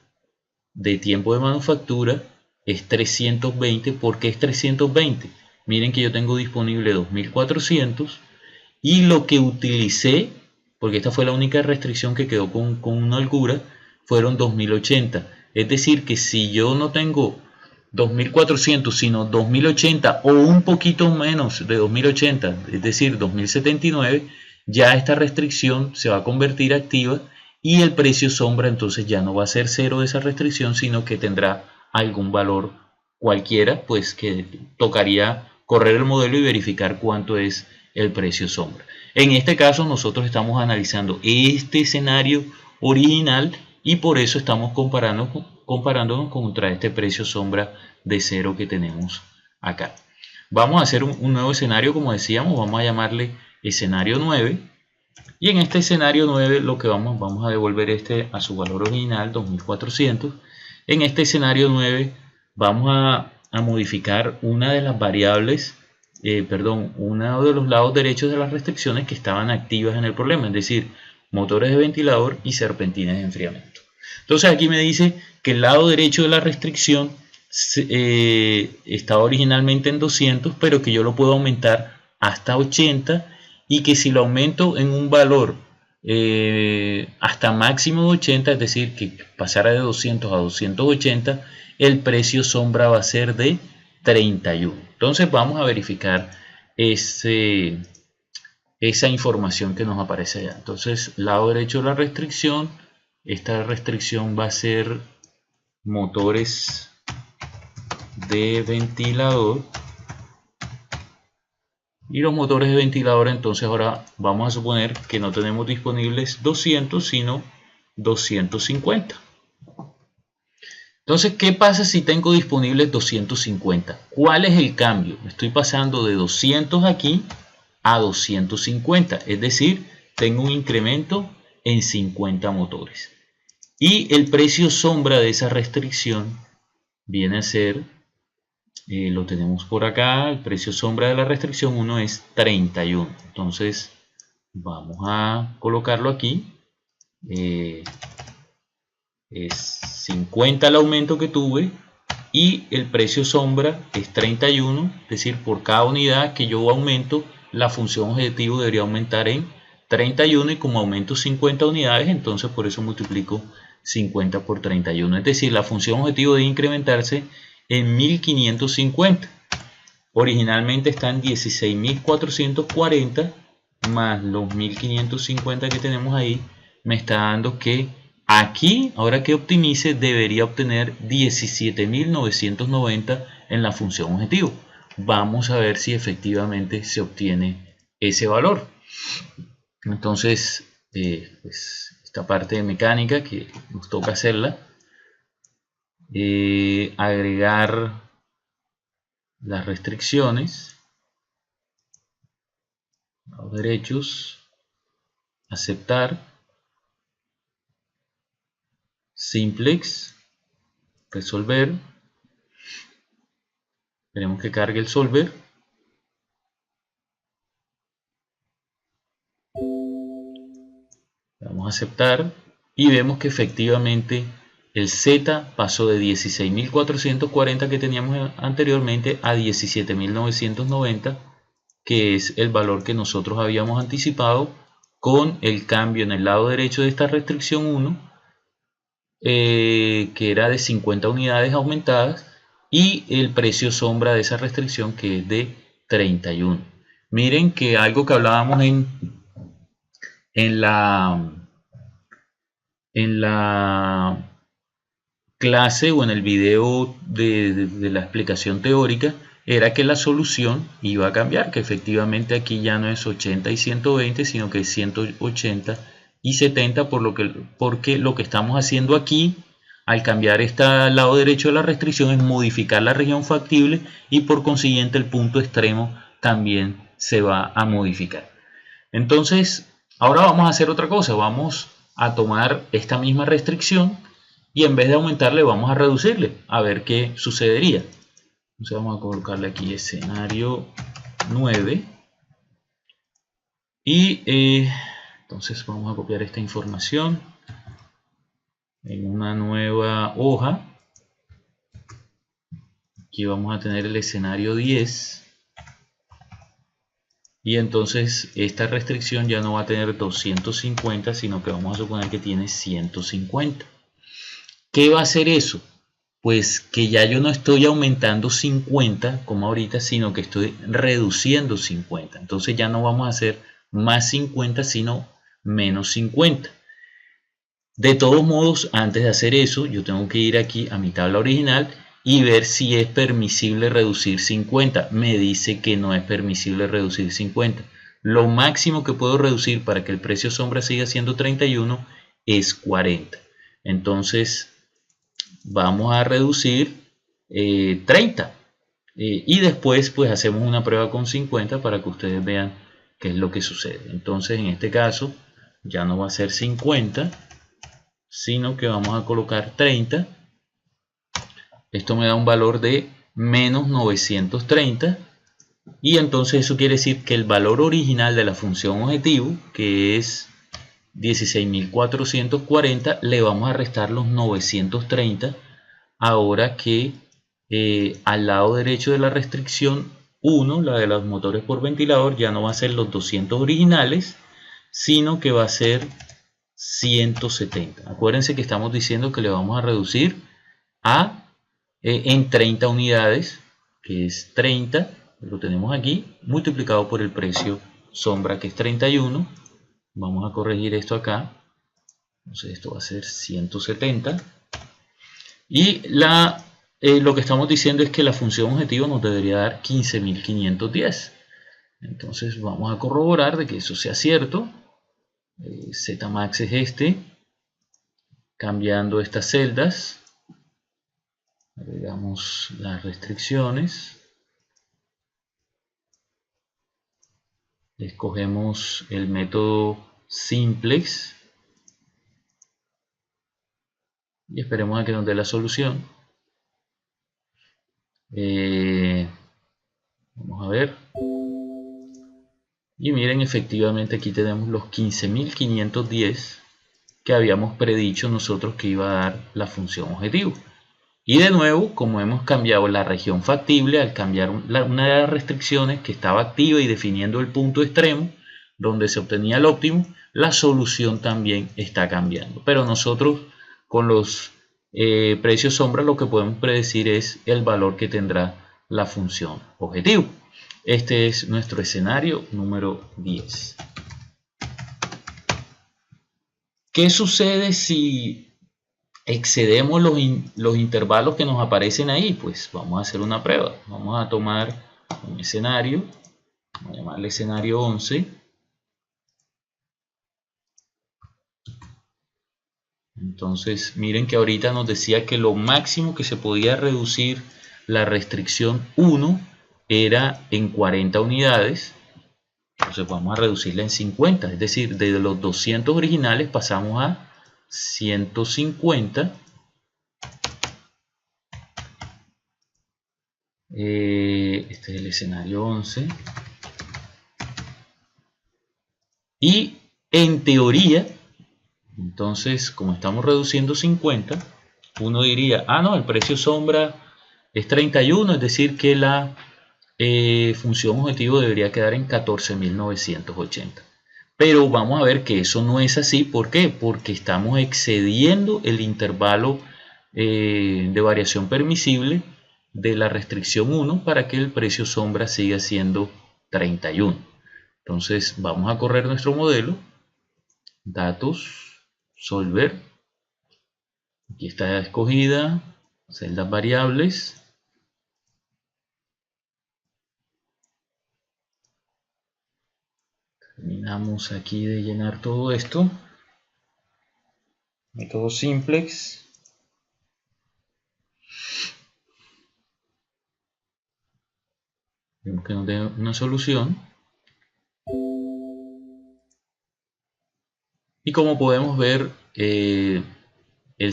de tiempo de manufactura es 320. ¿Por qué es 320? Miren que yo tengo disponible 2400 y lo que utilicé, porque esta fue la única restricción que quedó con una holgura, fueron 2080. Es decir, que si yo no tengo 2400 sino 2080 o un poquito menos de 2080, es decir 2079, ya esta restricción se va a convertir activa y el precio sombra entonces ya no va a ser 0 de esa restricción, sino que tendrá algún valor cualquiera, pues que tocaría correr el modelo y verificar cuánto es el precio sombra. En este caso nosotros estamos analizando este escenario original y por eso estamos comparándonos contra este precio sombra de 0 que tenemos acá. Vamos a hacer un nuevo escenario, como decíamos, vamos a llamarle escenario 9. Y en este escenario 9 lo que vamos a devolver a su valor original, 2400. En este escenario 9 vamos a modificar una de las variables, uno de los lados derechos de las restricciones que estaban activas en el problema, es decir, motores de ventilador y serpentinas de enfriamiento. Entonces aquí me dice que el lado derecho de la restricción estaba originalmente en 200, pero que yo lo puedo aumentar hasta 80 y que si lo aumento en un valor hasta máximo de 80, es decir, que pasara de 200 a 280, el precio sombra va a ser de 31. Entonces vamos a verificar esa información que nos aparece allá. Entonces, lado derecho de la restricción, esta restricción va a ser motores de ventilador. Y los motores de ventilador, entonces ahora vamos a suponer que no tenemos disponibles 200, sino 250. Entonces, ¿qué pasa si tengo disponibles 250? ¿Cuál es el cambio? Estoy pasando de 200 aquí a 250, es decir, tengo un incremento en 50 motores. Y el precio sombra de esa restricción viene a ser, lo tenemos por acá, el precio sombra de la restricción 1 es 31. Entonces, vamos a colocarlo aquí. Es 50 el aumento que tuve y el precio sombra es 31, es decir, por cada unidad que yo aumento, la función objetivo debería aumentar en 31 y como aumento 50 unidades, entonces por eso multiplico 50 por 31, es decir, la función objetivo debe incrementarse en 1550. Originalmente están 16.440 más los 1550 que tenemos ahí, me está dando que aquí, ahora que optimice, debería obtener 17.990 en la función objetivo. Vamos a ver si efectivamente se obtiene ese valor. Entonces, pues, esta parte de mecánica que nos toca hacerla, agregar las restricciones, los derechos, aceptar, simplex, resolver, tenemos que cargue el solver, vamos a aceptar y vemos que efectivamente el Z pasó de 16.440 que teníamos anteriormente a 17.990, que es el valor que nosotros habíamos anticipado con el cambio en el lado derecho de esta restricción 1, que era de 50 unidades aumentadas, y el precio sombra de esa restricción, que es de 31. Miren que algo que hablábamos en la clase o en el video de la explicación teórica, era que la solución iba a cambiar, que efectivamente aquí ya no es 80 y 120, sino que es 180 y 70, porque lo que estamos haciendo aquí al cambiar al lado derecho de la restricción es modificar la región factible, y por consiguiente el punto extremo también se va a modificar. Entonces, ahora vamos a hacer otra cosa. Vamos a tomar esta misma restricción y en vez de aumentarle vamos a reducirle, a ver qué sucedería. Entonces vamos a colocarle aquí escenario 9 y entonces vamos a copiar esta información en una nueva hoja. Aquí vamos a tener el escenario 10 y entonces esta restricción ya no va a tener 250, sino que vamos a suponer que tiene 150. ¿Qué va a hacer eso? Pues que ya yo no estoy aumentando 50 como ahorita, sino que estoy reduciendo 50. Entonces ya no vamos a hacer más 50, sino menos 50. De todos modos, antes de hacer eso, yo tengo que ir aquí a mi tabla original y ver si es permisible reducir 50. Me dice que no es permisible reducir 50. Lo máximo que puedo reducir para que el precio sombra siga siendo 31 es 40. Entonces vamos a reducir 30 y después pues hacemos una prueba con 50 para que ustedes vean qué es lo que sucede. Entonces en este caso ya no va a ser 50, sino que vamos a colocar 30. Esto me da un valor de menos 930 y entonces eso quiere decir que el valor original de la función objetivo, que es 16.440, le vamos a restar los 930, ahora que al lado derecho de la restricción 1, la de los motores por ventilador, ya no va a ser los 200 originales, sino que va a ser 170. Acuérdense que estamos diciendo que le vamos a reducir en 30 unidades, que es 30, lo tenemos aquí, multiplicado por el precio sombra, que es 31. Vamos a corregir esto acá. Entonces esto va a ser 170. Y lo que estamos diciendo es que la función objetivo nos debería dar 15.510. Entonces vamos a corroborar de que eso sea cierto. Zmax es este. Cambiando estas celdas, agregamos las restricciones. Escogemos el método simplex y esperemos a que nos dé la solución. Vamos a ver. Y miren, efectivamente aquí tenemos los 15.510 que habíamos predicho nosotros que iba a dar la función objetivo. Y de nuevo, como hemos cambiado la región factible, al cambiar una de las restricciones que estaba activa y definiendo el punto extremo donde se obtenía el óptimo, la solución también está cambiando. Pero nosotros con los precios sombra lo que podemos predecir es el valor que tendrá la función objetivo. Este es nuestro escenario número 10. ¿Qué sucede si excedemos los intervalos que nos aparecen ahí? Pues vamos a hacer una prueba. Vamos a tomar un escenario, vamos a llamarle escenario 11. Entonces miren que ahorita nos decía que lo máximo que se podía reducir la restricción 1 era en 40 unidades. Entonces vamos a reducirla en 50, es decir, desde los 200 originales pasamos a 150. Este es el escenario 11. Y en teoría, entonces, como estamos reduciendo 50, uno diría, no, el precio sombra es 31, es decir, que la función objetivo debería quedar en 14.980. Pero vamos a ver que eso no es así. ¿Por qué? Porque estamos excediendo el intervalo de variación permisible de la restricción 1 para que el precio sombra siga siendo 31. Entonces vamos a correr nuestro modelo, datos, solver, aquí está escogida, celdas variables, terminamos aquí de llenar todo esto, método simplex, vemos que nos dé una solución. Y como podemos ver, el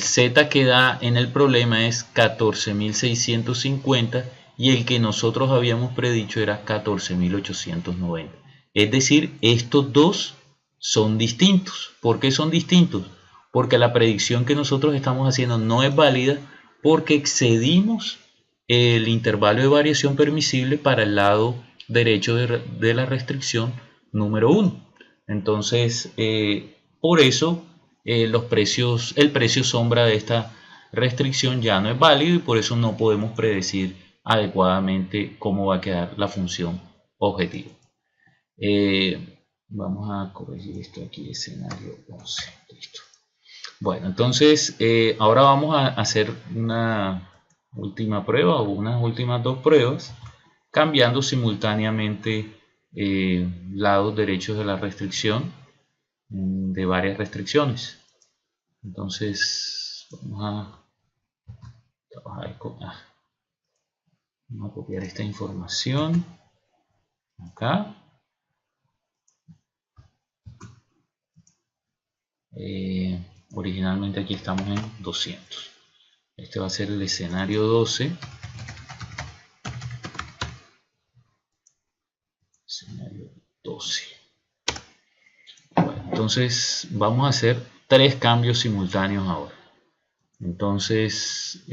Z que da en el problema es 14.650 y el que nosotros habíamos predicho era 14.890. Es decir, estos dos son distintos. ¿Por qué son distintos? Porque la predicción que nosotros estamos haciendo no es válida porque excedimos el intervalo de variación permisible para el lado derecho de la restricción número 1. Entonces, por eso el precio sombra de esta restricción ya no es válido y por eso no podemos predecir adecuadamente cómo va a quedar la función objetivo. Vamos a corregir esto aquí, escenario 11. Listo. Bueno, entonces ahora vamos a hacer una última prueba o unas últimas dos pruebas cambiando simultáneamente lados derechos de la restricción de varias restricciones. Entonces vamos a trabajar vamos a copiar esta información acá. Originalmente aquí estamos en 200. Este va a ser el escenario 12. Escenario 12. Bueno, entonces vamos a hacer tres cambios simultáneos ahora. Entonces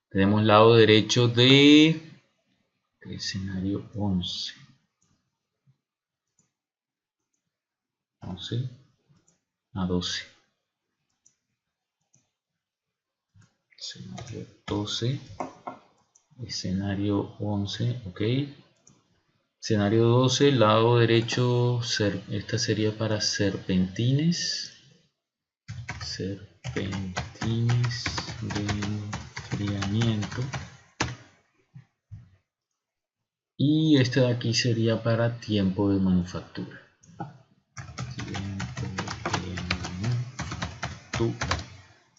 tenemos lado derecho de escenario 11. 11 a 12. Escenario 12. Escenario 11. Ok. Escenario 12, lado derecho, esta sería para serpentines. Serpentines de enfriamiento. Y este de aquí sería para tiempo de manufactura.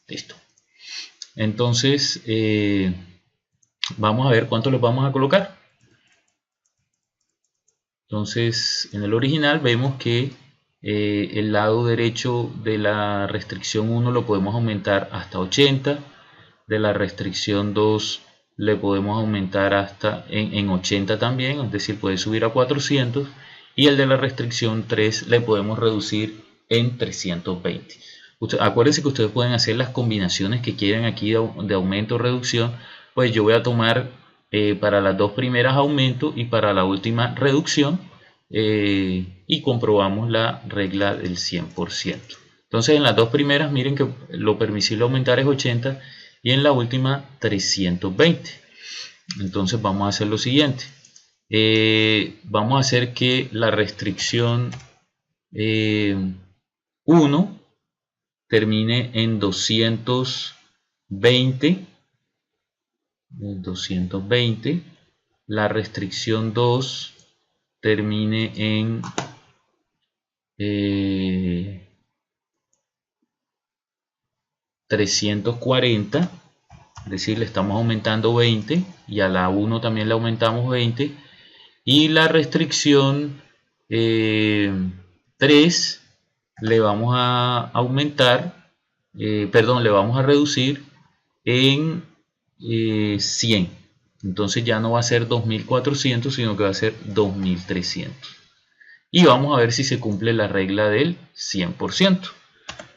Listo. Entonces, vamos a ver cuánto le vamos a colocar. Entonces, en el original vemos que el lado derecho de la restricción 1 lo podemos aumentar hasta 80. De la restricción 2 le podemos aumentar hasta en 80 también, es decir, puede subir a 400. Y el de la restricción 3 le podemos reducir en 320. Acuérdense que ustedes pueden hacer las combinaciones que quieran aquí de aumento o reducción. Pues yo voy a tomar para las dos primeras aumento y para la última reducción y comprobamos la regla del 100%. Entonces en las dos primeras miren que lo permisible aumentar es 80 y en la última 320. Entonces vamos a hacer lo siguiente. Vamos a hacer que la restricción 1 termine en 220. 220. La restricción 2 termine en 340, es decir, le estamos aumentando 20 y a la 1 también le aumentamos 20 y la restricción 3 le vamos a aumentar, le vamos a reducir en 100. Entonces ya no va a ser 2400 sino que va a ser 2300 y vamos a ver si se cumple la regla del 100%.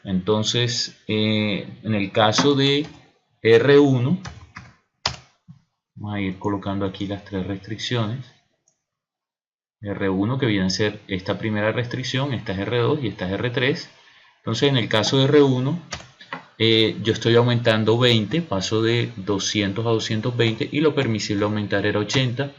Entonces en el caso de R1 vamos a ir colocando aquí las tres restricciones. R1 que viene a ser esta primera restricción, esta es R2 y esta es R3. Entonces en el caso de R1 yo estoy aumentando 20, paso de 200 a 220 y lo permisible aumentar era 80.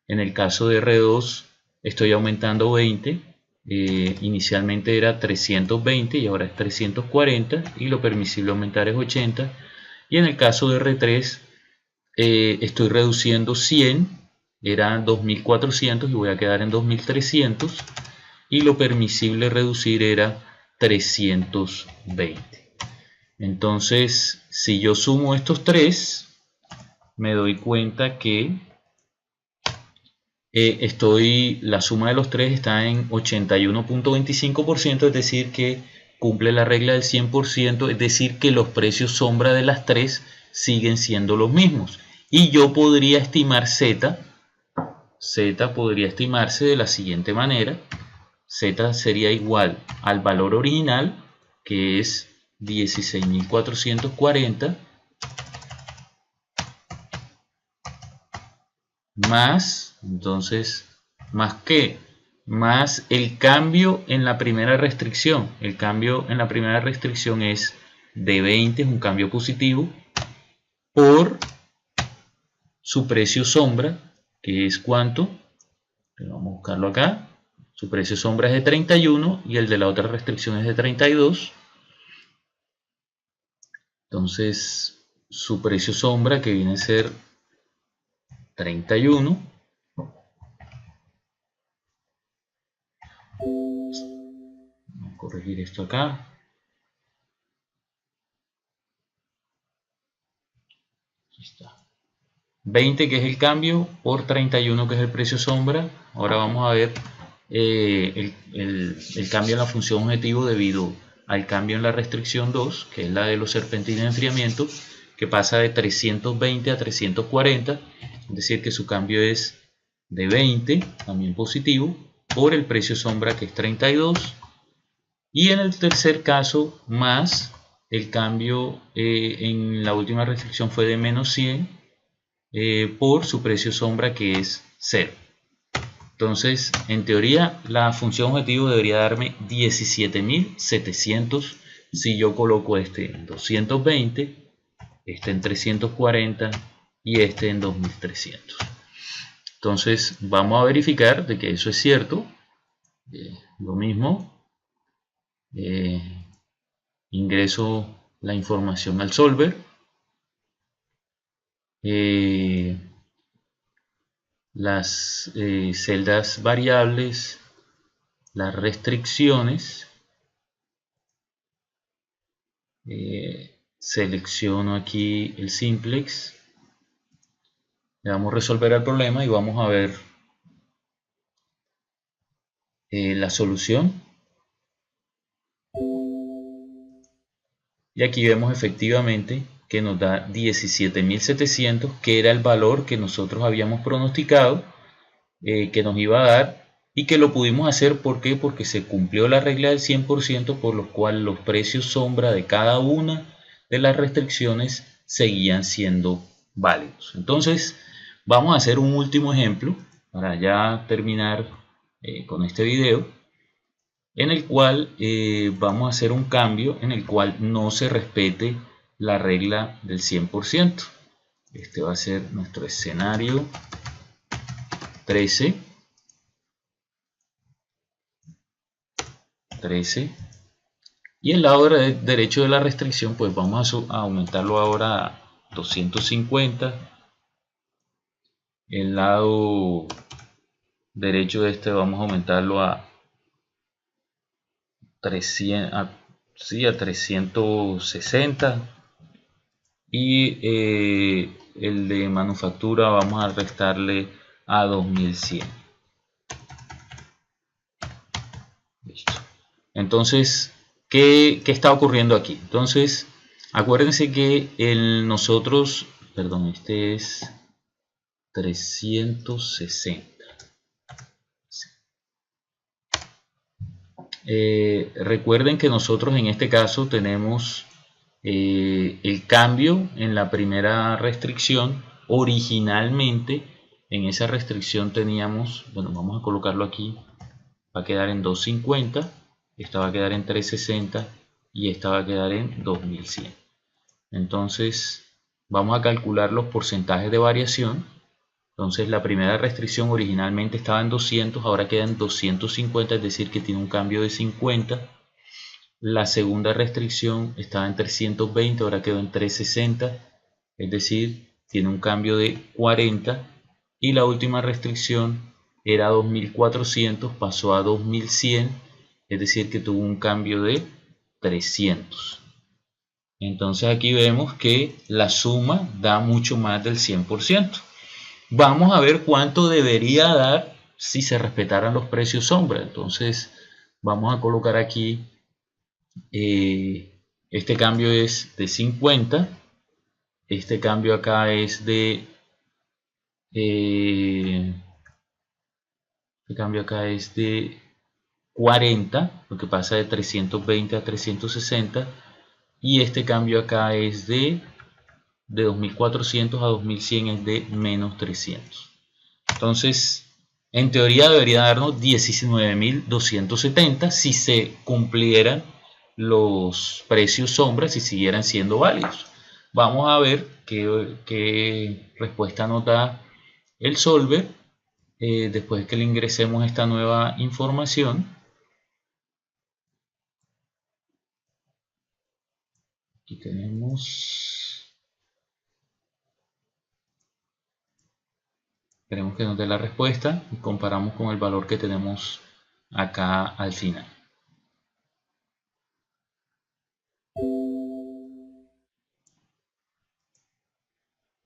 En el caso de R2 estoy aumentando 20, inicialmente era 320 y ahora es 340 y lo permisible aumentar es 80. Y en el caso de R3 estoy reduciendo 100, era 2400 y voy a quedar en 2300 y lo permisible reducir era 320. Entonces, si yo sumo estos tres, me doy cuenta que la suma de los tres está en 81.25%, es decir que cumple la regla del 100%, es decir que los precios sombra de las tres siguen siendo los mismos. Y yo podría estimar Z podría estimarse de la siguiente manera. Z sería igual al valor original, que es 16.440, más, entonces, ¿más qué? Más el cambio en la primera restricción. El cambio en la primera restricción es de 20, es un cambio positivo, por su precio sombra, que es ¿cuánto? Vamos a buscarlo acá. Su precio sombra es de 31 y el de la otra restricción es de 32. Entonces, su precio sombra, que viene a ser 31, vamos a corregir esto acá. Aquí está. 20, que es el cambio, por 31, que es el precio sombra. Ahora vamos a ver el cambio en la función objetivo debido al cambio en la restricción 2, que es la de los serpentinas de enfriamiento, que pasa de 320 a 340, es decir que su cambio es de 20, también positivo, por el precio sombra, que es 32, y en el tercer caso más el cambio en la última restricción fue de menos 100, por su precio sombra, que es 0. Entonces, en teoría, la función objetivo debería darme 17.700 si yo coloco este en 220, este en 340 y este en 2300. Entonces, vamos a verificar de que eso es cierto. Lo mismo, ingreso la información al solver. Las celdas variables, las restricciones, selecciono aquí el simplex, le damos resolver al problema y vamos a ver la solución. Y aquí vemos efectivamente que nos da 17.700, que era el valor que nosotros habíamos pronosticado que nos iba a dar, y que lo pudimos hacer. ¿Por qué? Porque se cumplió la regla del 100%, por lo cual los precios sombra de cada una de las restricciones seguían siendo válidos. Entonces vamos a hacer un último ejemplo para ya terminar con este video, en el cual vamos a hacer un cambio en el cual no se respete la regla del 100%. Este va a ser nuestro escenario 13. Y el lado derecho de la restricción, pues vamos a aumentarlo ahora a 250. El lado derecho de este vamos a aumentarlo a 360. Y el de manufactura vamos a restarle a 2100. Listo. Entonces, ¿qué está ocurriendo aquí? Entonces, acuérdense que nosotros, perdón, este es 360. Recuerden que nosotros en este caso tenemos el cambio en la primera restricción. Originalmente en esa restricción teníamos, bueno, vamos a colocarlo aquí, va a quedar en 250, esta va a quedar en 360 y esta va a quedar en 2100. Entonces vamos a calcular los porcentajes de variación. Entonces la primera restricción originalmente estaba en 200, ahora queda en 250, es decir que tiene un cambio de 50. La segunda restricción estaba en 320, ahora quedó en 360, es decir, tiene un cambio de 40. Y la última restricción era 2400, pasó a 2100, es decir que tuvo un cambio de 300. Entonces aquí vemos que la suma da mucho más del 100%. Vamos a ver cuánto debería dar si se respetaran los precios sombra. Entonces vamos a colocar aquí, este cambio es de 50, este cambio acá es de 40, lo que pasa de 320 a 360, y este cambio acá es de 2400 a 2100, es de menos 300. Entonces, en teoría debería darnos 19.270 si se cumplieran los precios sombra, si siguieran siendo válidos. Vamos a ver qué respuesta nos da el solver después de que le ingresemos esta nueva información. Aquí tenemos, esperemos que nos dé la respuesta y comparamos con el valor que tenemos acá al final.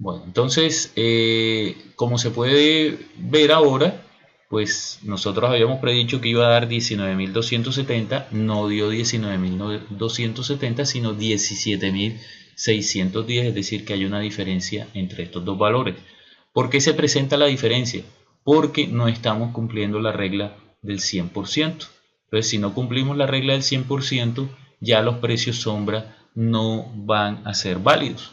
Bueno, entonces, como se puede ver ahora, pues nosotros habíamos predicho que iba a dar 19.270, no dio 19.270, sino 17.610, es decir, que hay una diferencia entre estos dos valores. ¿Por qué se presenta la diferencia? Porque no estamos cumpliendo la regla del 100%. Entonces, si no cumplimos la regla del 100%, ya los precios sombra no van a ser válidos.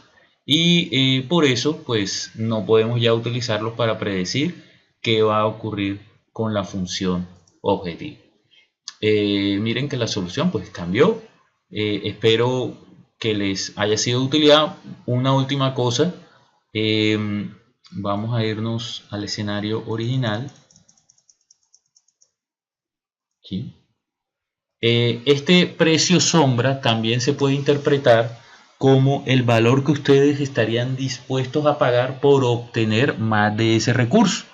Y por eso pues no podemos ya utilizarlos para predecir qué va a ocurrir con la función objetivo. Miren que la solución pues cambió. Espero que les haya sido de utilidad. Una última cosa, vamos a irnos al escenario original. Aquí. Este precio sombra también se puede interpretar como el valor que ustedes estarían dispuestos a pagar por obtener más de ese recurso.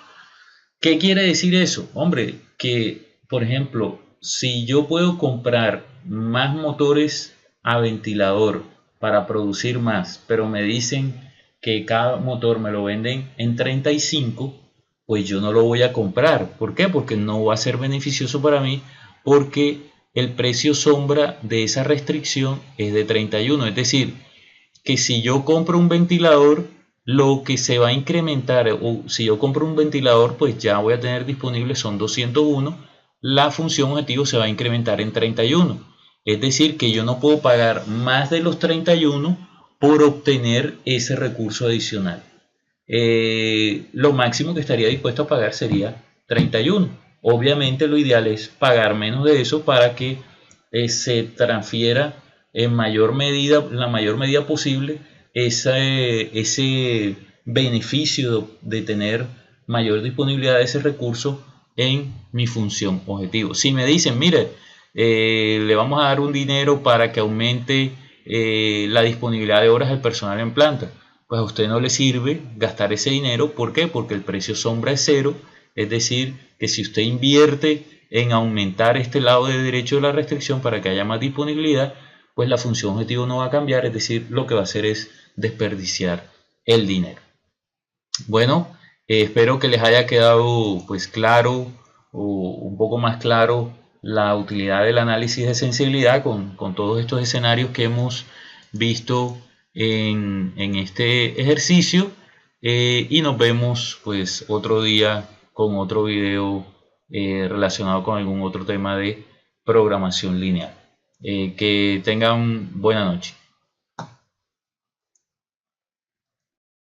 ¿Qué quiere decir eso? Hombre, que por ejemplo, si yo puedo comprar más motores a ventilador para producir más, pero me dicen que cada motor me lo venden en 35, pues yo no lo voy a comprar. ¿Por qué? Porque no va a ser beneficioso para mí, porque el precio sombra de esa restricción es de 31, es decir, que si yo compro un ventilador, lo que se va a incrementar, o si yo compro un ventilador, pues ya voy a tener disponible, son 201, la función objetivo se va a incrementar en 31, es decir, que yo no puedo pagar más de los 31 por obtener ese recurso adicional. Lo máximo que estaría dispuesto a pagar sería 31. Obviamente lo ideal es pagar menos de eso para que se transfiera en la mayor medida posible ese beneficio de tener mayor disponibilidad de ese recurso en mi función objetivo. Si me dicen, mire, le vamos a dar un dinero para que aumente la disponibilidad de horas del personal en planta, pues a usted no le sirve gastar ese dinero. ¿Por qué? Porque el precio sombra es cero, es decir, que si usted invierte en aumentar este lado de derecho de la restricción para que haya más disponibilidad, pues la función objetivo no va a cambiar, es decir, lo que va a hacer es desperdiciar el dinero. Bueno, espero que les haya quedado pues claro, o un poco más claro, la utilidad del análisis de sensibilidad con todos estos escenarios que hemos visto en este ejercicio, y nos vemos pues otro día con otro video relacionado con algún otro tema de programación lineal. Que tengan buena noche.